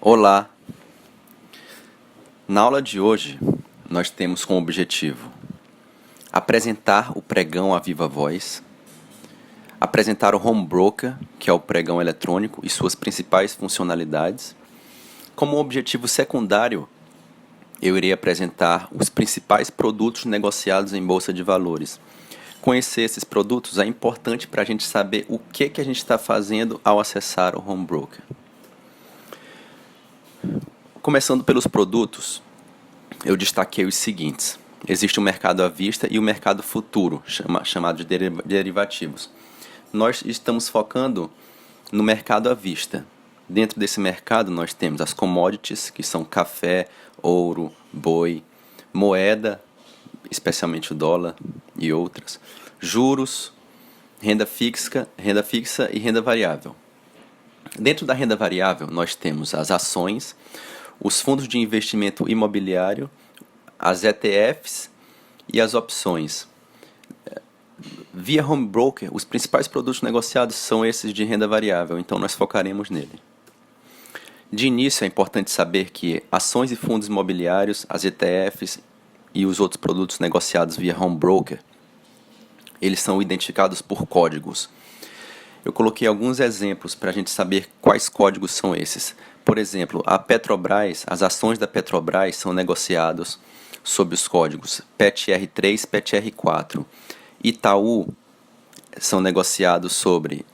Olá! Na aula de hoje, nós temos como objetivo apresentar o pregão à viva voz, apresentar o Home Broker, que é o pregão eletrônico, e suas principais funcionalidades. Como objetivo secundário, eu irei apresentar os principais produtos negociados em Bolsa de Valores. Conhecer esses produtos é importante para a gente saber o que a gente está fazendo ao acessar o Home Broker. Começando pelos produtos, eu destaquei os seguintes. Existe o mercado à vista e o mercado futuro, chamado de derivativos. Nós estamos focando no mercado à vista. Dentro desse mercado, nós temos as commodities, que são café, ouro, boi, moeda, especialmente o dólar e outras, juros, renda fixa e renda variável. Dentro da renda variável, nós temos as ações, os fundos de investimento imobiliário, as ETFs e as opções. Via Home Broker, os principais produtos negociados são esses de renda variável, então nós focaremos nele. De início, é importante saber que ações e fundos imobiliários, as ETFs e os outros produtos negociados via Home Broker, eles são identificados por códigos. Eu coloquei alguns exemplos para a gente saber quais códigos são esses. Por exemplo, a Petrobras, as ações da Petrobras são negociadas sob os códigos PETR3, PETR4. Itaú são negociados sob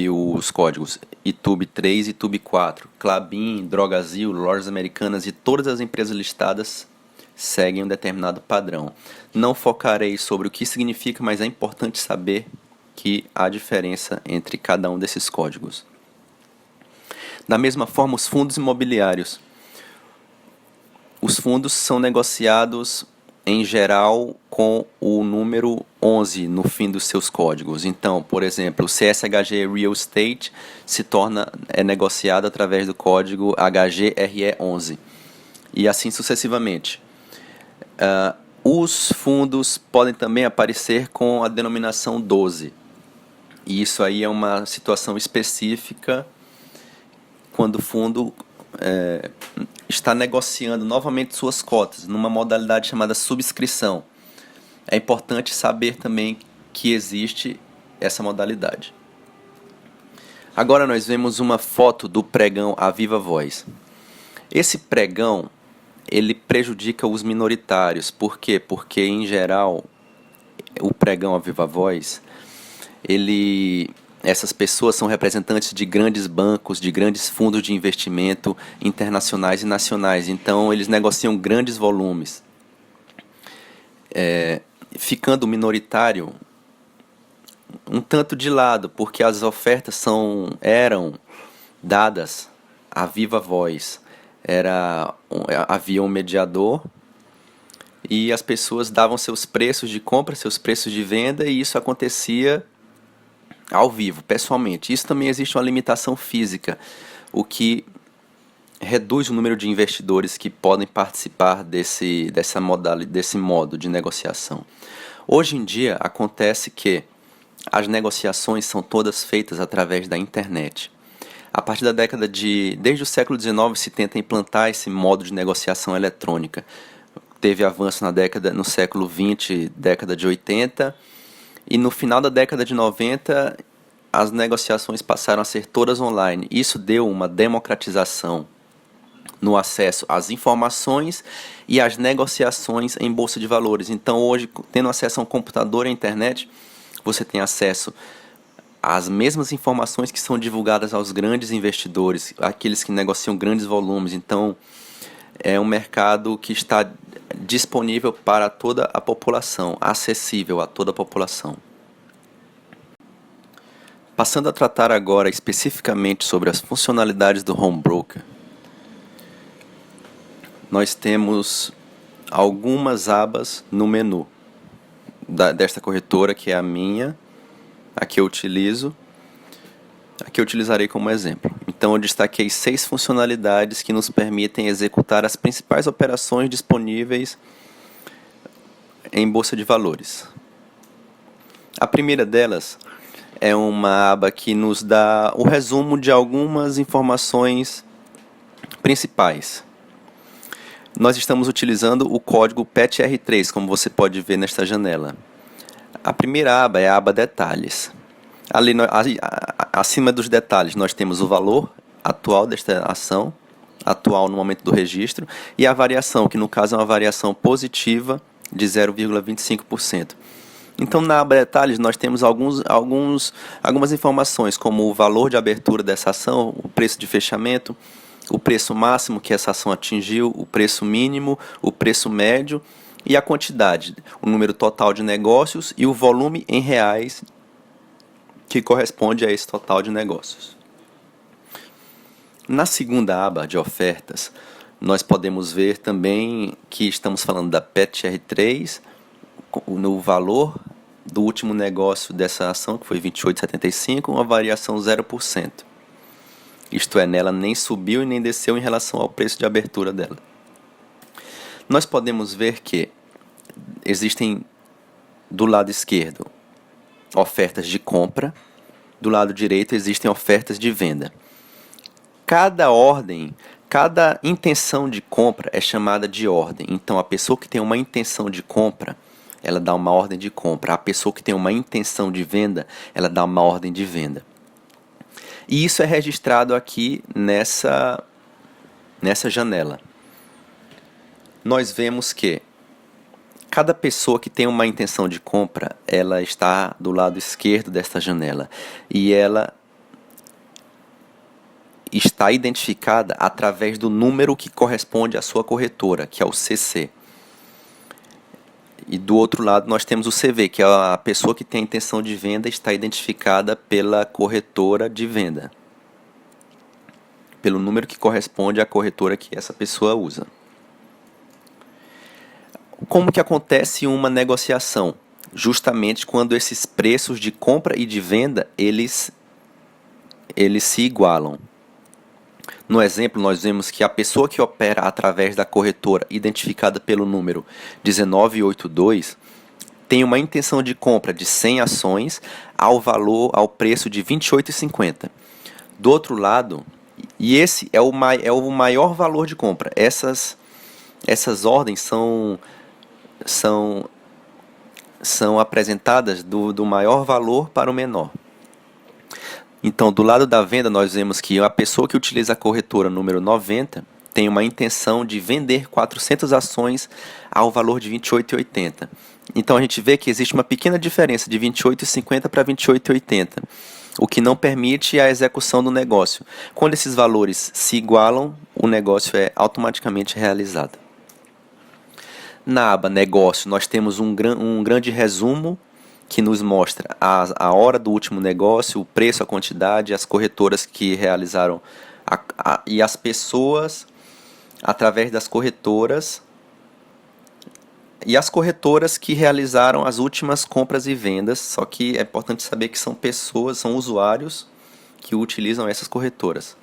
os códigos ITUB3 e ITUB4. Klabin, Drogasil, Lojas Americanas e todas as empresas listadas seguem um determinado padrão. Não focarei sobre o que significa, mas é importante saber que há diferença entre cada um desses códigos. Da mesma forma, os fundos imobiliários. Os fundos são negociados, em geral, com o número 11 no fim dos seus códigos. Então, por exemplo, o CSHG Real Estate é negociado através do código HGRE11. E assim sucessivamente. Os fundos podem também aparecer com a denominação 12. E isso aí é uma situação específica quando o fundo está negociando novamente suas cotas numa modalidade chamada subscrição. É importante saber também que existe essa modalidade. Agora nós vemos uma foto do pregão à viva voz. Esse pregão, ele prejudica os minoritários. Por quê? Porque, em geral, o pregão à viva voz, essas pessoas são representantes de grandes bancos, de grandes fundos de investimento internacionais e nacionais. Então, eles negociam grandes volumes. Ficando minoritário um tanto de lado, porque as ofertas eram dadas à viva voz. Havia um mediador e as pessoas davam seus preços de compra, seus preços de venda, e isso acontecia ao vivo, pessoalmente. Isso também existe uma limitação física, o que reduz o número de investidores que podem participar desse modo de negociação. Hoje em dia, acontece que as negociações são todas feitas através da internet. A partir da desde o século XIX se tenta implantar esse modo de negociação eletrônica. Teve avanço no século XX, década de 80, e no final da década de 90, as negociações passaram a ser todas online. Isso deu uma democratização no acesso às informações e às negociações em bolsa de valores. Então, hoje, tendo acesso a um computador e à internet, você tem acesso às mesmas informações que são divulgadas aos grandes investidores, aqueles que negociam grandes volumes. Então, é um mercado que está disponível para toda a população, acessível a toda a população. Passando a tratar agora especificamente sobre as funcionalidades do Home Broker, nós temos algumas abas no menu desta corretora, que é a minha, a que eu utilizo, a que eu utilizarei como exemplo. Então, eu destaquei 6 funcionalidades que nos permitem executar as principais operações disponíveis em bolsa de valores. A primeira delas é uma aba que nos dá o resumo de algumas informações principais. Nós estamos utilizando o código PETR3, como você pode ver nesta janela. A primeira aba é a aba Detalhes. Ali, acima dos detalhes, nós temos o valor atual desta ação, atual no momento do registro, e a variação, que no caso é uma variação positiva de 0,25%. Então, na aba Detalhes, nós temos algumas informações, como o valor de abertura dessa ação, o preço de fechamento, o preço máximo que essa ação atingiu, o preço mínimo, o preço médio e a quantidade, o número total de negócios e o volume em reais que corresponde a esse total de negócios. Na segunda aba de ofertas, nós podemos ver também que estamos falando da PETR3, no valor do último negócio dessa ação, que foi 28,75, uma variação 0%. Isto é, nela nem subiu e nem desceu em relação ao preço de abertura dela. Nós podemos ver que existem do lado esquerdo ofertas de compra, do lado direito existem ofertas de venda. Cada ordem, cada intenção de compra é chamada de ordem. Então, a pessoa que tem uma intenção de compra, ela dá uma ordem de compra. A pessoa que tem uma intenção de venda, ela dá uma ordem de venda. E isso é registrado aqui nessa janela. Nós vemos que cada pessoa que tem uma intenção de compra, ela está do lado esquerdo desta janela. E ela está identificada através do número que corresponde à sua corretora, que é o CC. E do outro lado nós temos o CV, que é a pessoa que tem a intenção de venda, está identificada pela corretora de venda, pelo número que corresponde à corretora que essa pessoa usa. Como que acontece uma negociação? Justamente quando esses preços de compra e de venda, eles se igualam. No exemplo, nós vemos que a pessoa que opera através da corretora identificada pelo número 1982 tem uma intenção de compra de 100 ações ao preço de R$ 28,50. Do outro lado, e esse é o maior valor de compra. Essas ordens são apresentadas do maior valor para o menor. Então, do lado da venda, nós vemos que a pessoa que utiliza a corretora número 90 tem uma intenção de vender 400 ações ao valor de R$ 28,80. Então, a gente vê que existe uma pequena diferença de R$ 28,50 para R$ 28,80, o que não permite a execução do negócio. Quando esses valores se igualam, o negócio é automaticamente realizado. Na aba Negócio, nós temos um grande resumo que nos mostra a hora do último negócio, o preço, a quantidade, as corretoras que realizaram e as pessoas através das corretoras e as corretoras que realizaram as últimas compras e vendas. Só que é importante saber que são pessoas, são usuários que utilizam essas corretoras.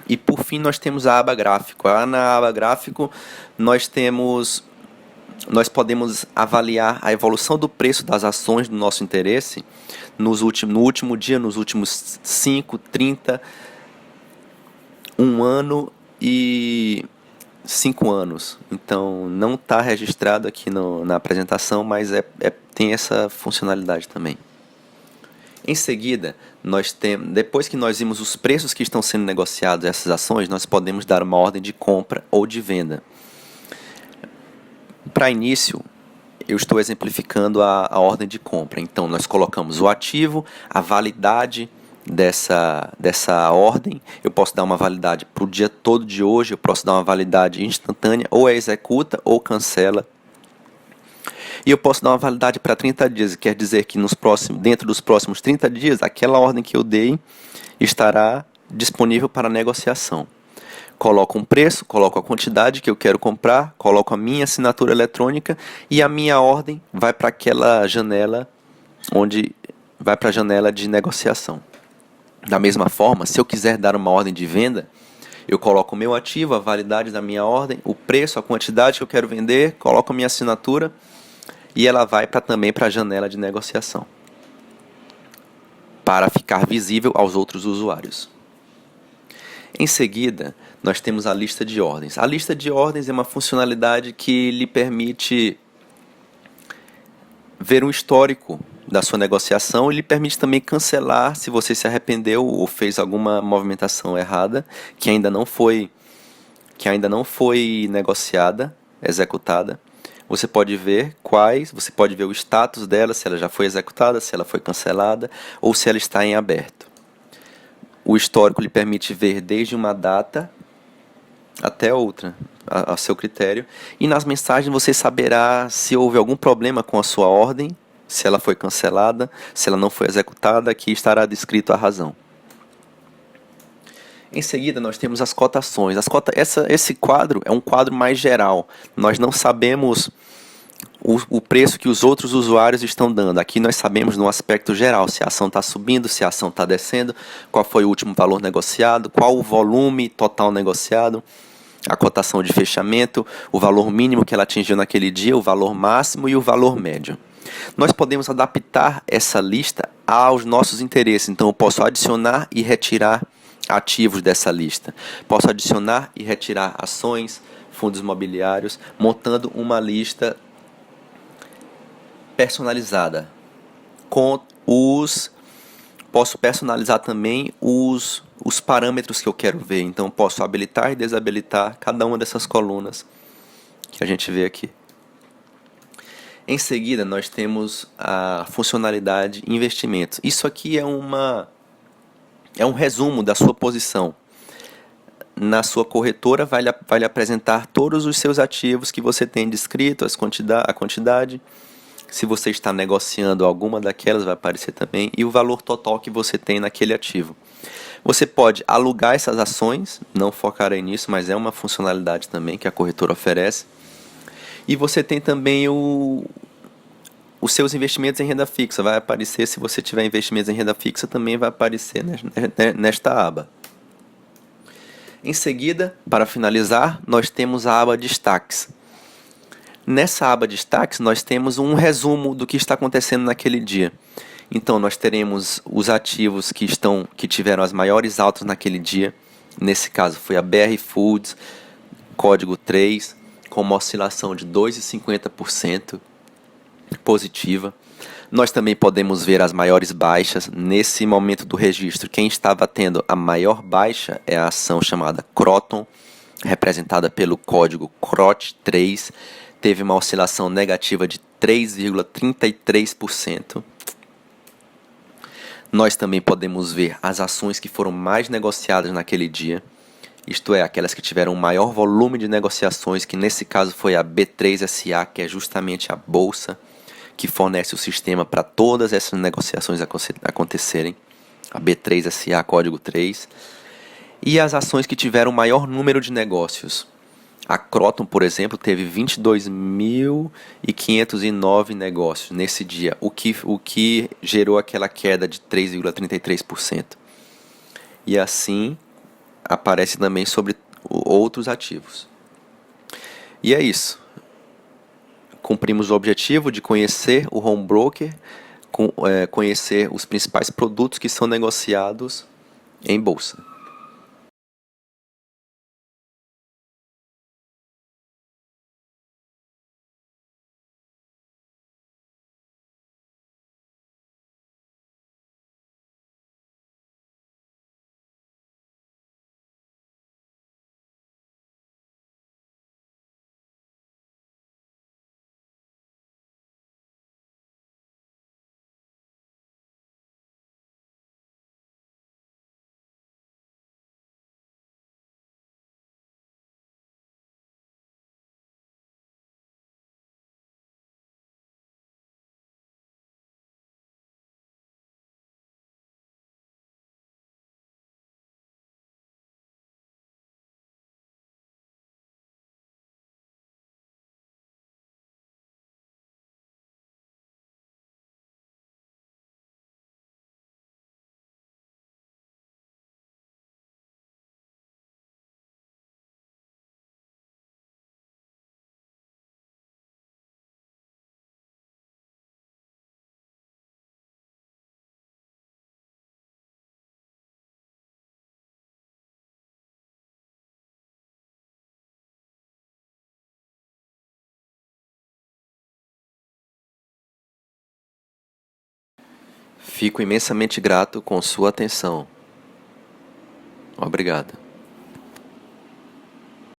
E por fim nós temos a aba Gráfico. Na aba Gráfico nós podemos avaliar a evolução do preço das ações do nosso interesse no último dia, nos últimos 5, 30, 1 ano e 5 anos. Então, não está registrado aqui na apresentação, mas tem essa funcionalidade também. Em seguida, depois que nós vimos os preços que estão sendo negociados essas ações, nós podemos dar uma ordem de compra ou de venda. Para início, eu estou exemplificando a ordem de compra. Então, nós colocamos o ativo, a validade dessa ordem. Eu posso dar uma validade para o dia todo de hoje, eu posso dar uma validade instantânea, ou executa ou cancela. E eu posso dar uma validade para 30 dias, quer dizer que dentro dos próximos 30 dias, aquela ordem que eu dei estará disponível para negociação. Coloco um preço, coloco a quantidade que eu quero comprar, coloco a minha assinatura eletrônica e a minha ordem vai para aquela janela vai para a janela de negociação. Da mesma forma, se eu quiser dar uma ordem de venda, eu coloco o meu ativo, a validade da minha ordem, o preço, a quantidade que eu quero vender, coloco a minha assinatura e ela vai também para a janela de negociação, para ficar visível aos outros usuários. Em seguida, nós temos a lista de ordens. A lista de ordens é uma funcionalidade que lhe permite ver um histórico da sua negociação e lhe permite também cancelar se você se arrependeu ou fez alguma movimentação errada que ainda não foi negociada, executada. Você pode ver você pode ver o status dela, se ela já foi executada, se ela foi cancelada ou se ela está em aberto. O histórico lhe permite ver desde uma data até outra, a seu critério. E nas mensagens você saberá se houve algum problema com a sua ordem, se ela foi cancelada, se ela não foi executada, aqui estará descrito a razão. Em seguida, nós temos as cotações. Esse quadro é um quadro mais geral. Nós não sabemos o preço que os outros usuários estão dando. Aqui nós sabemos no aspecto geral se a ação está subindo, se a ação está descendo, qual foi o último valor negociado, qual o volume total negociado, a cotação de fechamento, o valor mínimo que ela atingiu naquele dia, o valor máximo e o valor médio. Nós podemos adaptar essa lista aos nossos interesses. Então eu posso adicionar e retirar ativos dessa lista. Posso adicionar e retirar ações, fundos imobiliários, montando uma lista personalizada. Posso personalizar também os parâmetros que eu quero ver. Então posso habilitar e desabilitar cada uma dessas colunas que a gente vê aqui. Em seguida, nós temos a funcionalidade investimentos. Isso aqui é um resumo da sua posição. Na sua corretora vai lhe apresentar todos os seus ativos que você tem descrito, a quantidade. Se você está negociando alguma daquelas, vai aparecer também. E o valor total que você tem naquele ativo. Você pode alugar essas ações, não focarei nisso, mas é uma funcionalidade também que a corretora oferece. E você tem também os seus investimentos em renda fixa. Vai aparecer, se você tiver investimentos em renda fixa, também vai aparecer nesta aba. Em seguida, para finalizar, nós temos a aba destaques. Nessa aba destaques, nós temos um resumo do que está acontecendo naquele dia. Então, nós teremos os ativos que tiveram as maiores altas naquele dia. Nesse caso, foi a BR Foods, código 3, com uma oscilação de 2,50% positiva. Nós também podemos ver as maiores baixas. Nesse momento do registro, quem estava tendo a maior baixa é a ação chamada Croton, representada pelo código CROT3, teve uma oscilação negativa de 3,33%. Nós também podemos ver as ações que foram mais negociadas naquele dia, isto é, aquelas que tiveram um maior volume de negociações, que nesse caso foi a B3SA, que é justamente a bolsa que fornece o sistema para todas essas negociações acontecerem, a B3SA, código 3, e as ações que tiveram o maior número de negócios. A Croton, por exemplo, teve 22.509 negócios nesse dia, o que gerou aquela queda de 3,33%. E assim aparece também sobre outros ativos. E é isso. Cumprimos o objetivo de conhecer o home broker, conhecer os principais produtos que são negociados em bolsa. Fico imensamente grato com sua atenção. Obrigado.